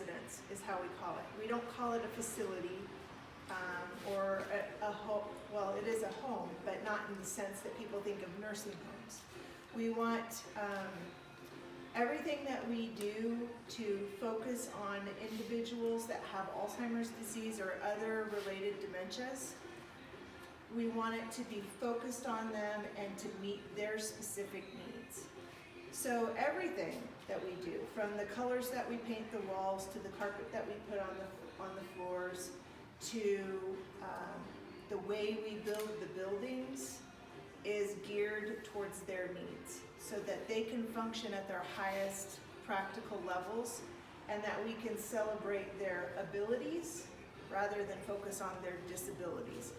residence is how we call it. We don't call it a facility or a home. Well, it is a home, but not in the sense that people think of nursing homes. We want everything that we do to focus on individuals that have Alzheimer's disease or other related dementias. We want it to be focused on them and to meet their specific needs. So everything that we do, from the colors that we paint the walls, to the carpet that we put on the floors, to the way we build the buildings, is geared towards their needs, so that they can function at their highest practical levels, and that we can celebrate their abilities rather than focus on their disabilities.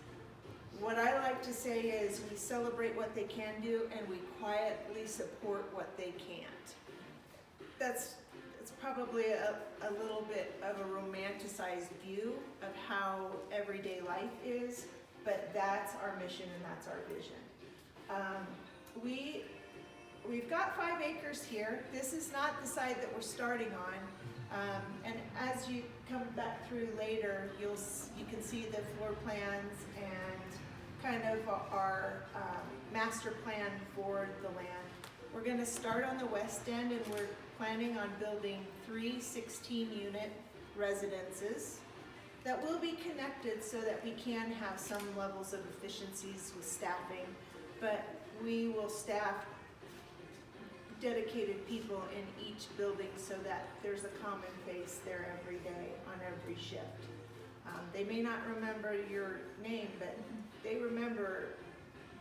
What I like to say is we celebrate what they can do and we quietly support what they can't. It's probably a little bit of a romanticized view of how everyday life is, but that's our mission and that's our vision. We've got 5 acres here. This is not the side that we're starting on. And as you come back through later, you can see the floor plans and kind of our master plan for the land. We're going to start on the west end, and we're planning on building 3 16-unit residences that will be connected so that we can have some levels of efficiencies with staffing, but we will staff dedicated people in each building so that there's a common face there every day on every shift. They may not remember your name, but they remember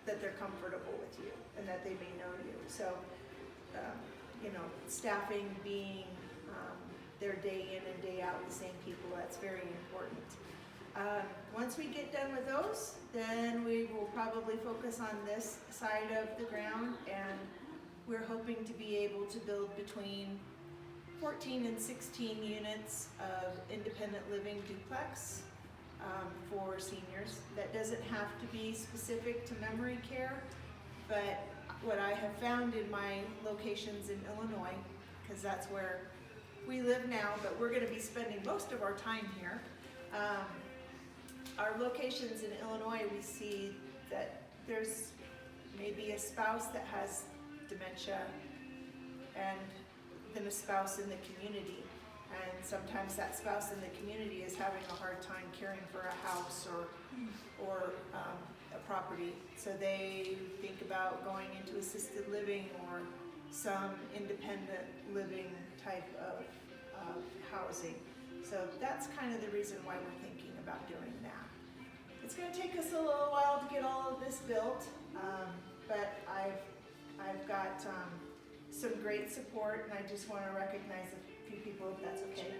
that they're comfortable with you and that they may know you. So, staffing being their day in and day out, the same people, that's very important. Once we get done with those, then we will probably focus on this side of the ground, and we're hoping to be able to build between 14 and 16 units of independent living duplex for seniors. That doesn't have to be specific to memory care, but what I have found in my locations in Illinois, because that's where we live now, but we're going to be spending most of our time here. Our locations in Illinois, we see that there's maybe a spouse that has dementia and then a spouse in the community. And sometimes that spouse in the community is having a hard time caring for a house or a property. So they think about going into assisted living or some independent living type of housing. So that's kind of the reason why we're thinking about doing that. It's going to take us a little while to get all of this built, but I've got some great support, and I just want to recognize a few people, if that's okay.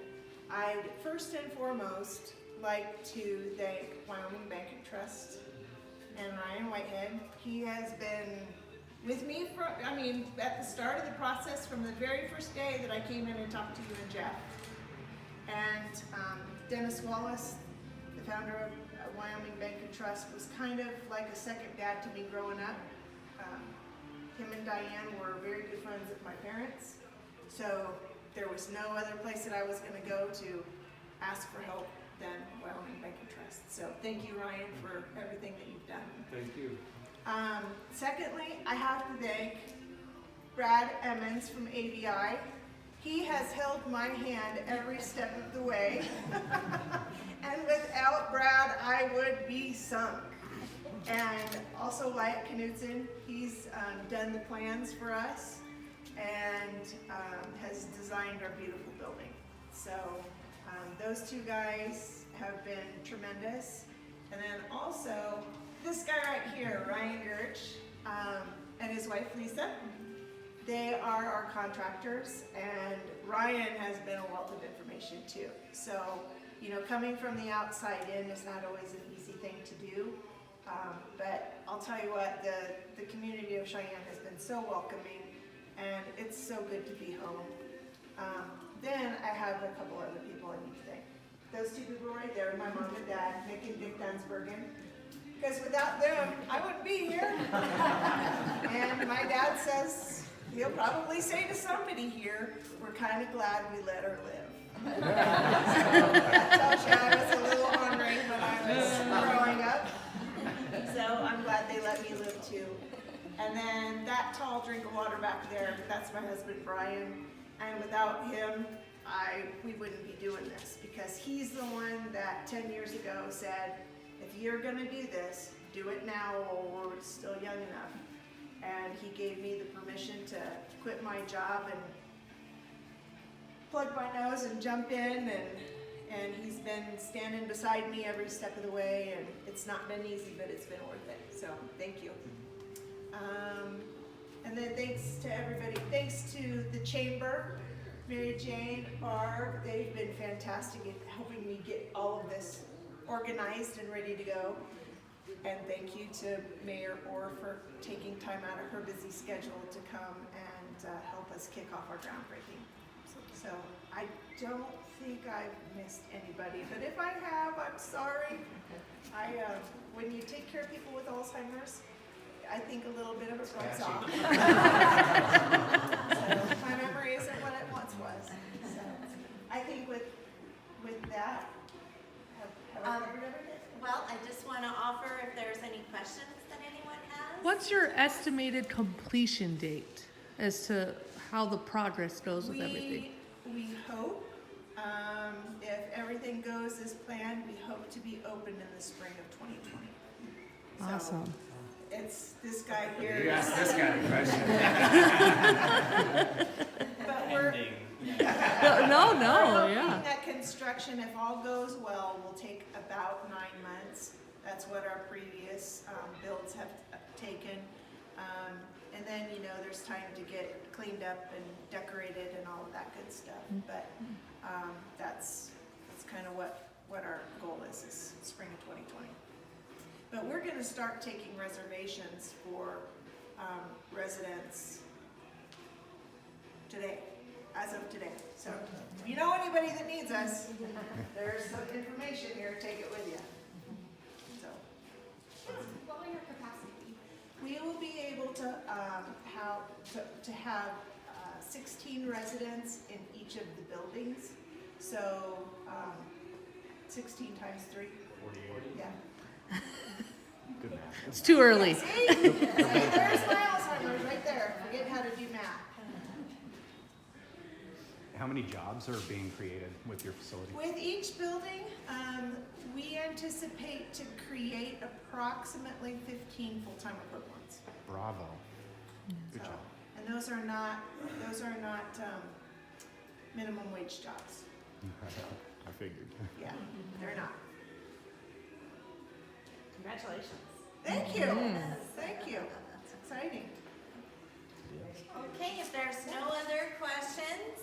I'd first and foremost like to thank Wyoming Bank and Trust and Ryan Whitehead. He has been with me at the start of the process, from the very first day that I came in and talked to you and Jeff. And Dennis Wallace, the founder of Wyoming Bank and Trust, was kind of like a second dad to me growing up. Him and Diane were very good friends of my parents, so there was no other place that I was going to go to ask for help than Wyoming Bank and Trust. So thank you, Ryan, for everything that you've done. Thank you. Secondly, I have to thank Brad Emmons from ABI. He has held my hand every step of the way. And without Brad, I would be sunk. And also Wyatt Knutson, he's done the plans for us and has designed our beautiful building. So those two guys have been tremendous. And then also this guy right here, Ryan Gertsch, and his wife Lisa, they are our contractors, and Ryan has been a wealth of information too. So, coming from the outside in is not always an easy thing to do. But I'll tell you what, the community of Cheyenne has been so welcoming, and it's so good to be home. Then I have a couple other people I need to thank. Those two people right there, my mom and dad, Nick and Dick Dunsbergen. Because without them, I wouldn't be here. And my dad says, he'll probably say to somebody here, we're kind of glad we let her live. back there. That's my husband, Brian. And without him, we wouldn't be doing this, because he's the one that 10 years ago said, if you're gonna do this, do it now while we're still young enough. And he gave me the permission to quit my job and plug my nose and jump in, and he's been standing beside me every step of the way, and it's not been easy, but it's been worth it. So thank you. And then thanks to everybody. Thanks to the chamber, Mary Jane, Barb. They've been fantastic at helping me get all of this organized and ready to go. And thank you to Mayor Orr for taking time out of her busy schedule to come and help us kick off our groundbreaking. So I don't think I've missed anybody, but if I have, I'm sorry. When you take care of people with Alzheimer's, I think a little bit of it runs off. So my memory isn't what it once was. So I think with that, have I covered everything? Well, I just want to offer if there's any questions that anyone has. What's your estimated completion date as to how the progress goes with everything? We hope, if everything goes as planned, we hope to be open in the spring of 2020. Awesome. So it's this guy here. You asked this guy a question. But we're No, hoping yeah. that construction, if all goes well, will take about 9 months. That's what our previous builds have taken. And then, there's time to get cleaned up and decorated and all of that good stuff. But that's kind of what our goal is spring of 2020. But we're going to start taking reservations for residents today, as of today. So if you know anybody that needs us, there's some information here. Take it with you. So What will your capacity be? we will be able to have 16 residents in each of the buildings. So 16 times 3. 48. Yeah. Good math. It's too early. See? There's my Alzheimer's right there. Forgetting how to do math. How many jobs are being created with your facility? With each building, we anticipate to create approximately 15 full-time equivalents. Bravo. Good So, job. and those are not minimum wage jobs. I figured. Yeah, they're not. Congratulations. Thank you. Thank you. It's exciting. Okay, if there's no other questions,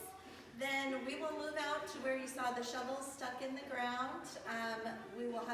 then we will move out to where you saw the shovels stuck in the ground. We will have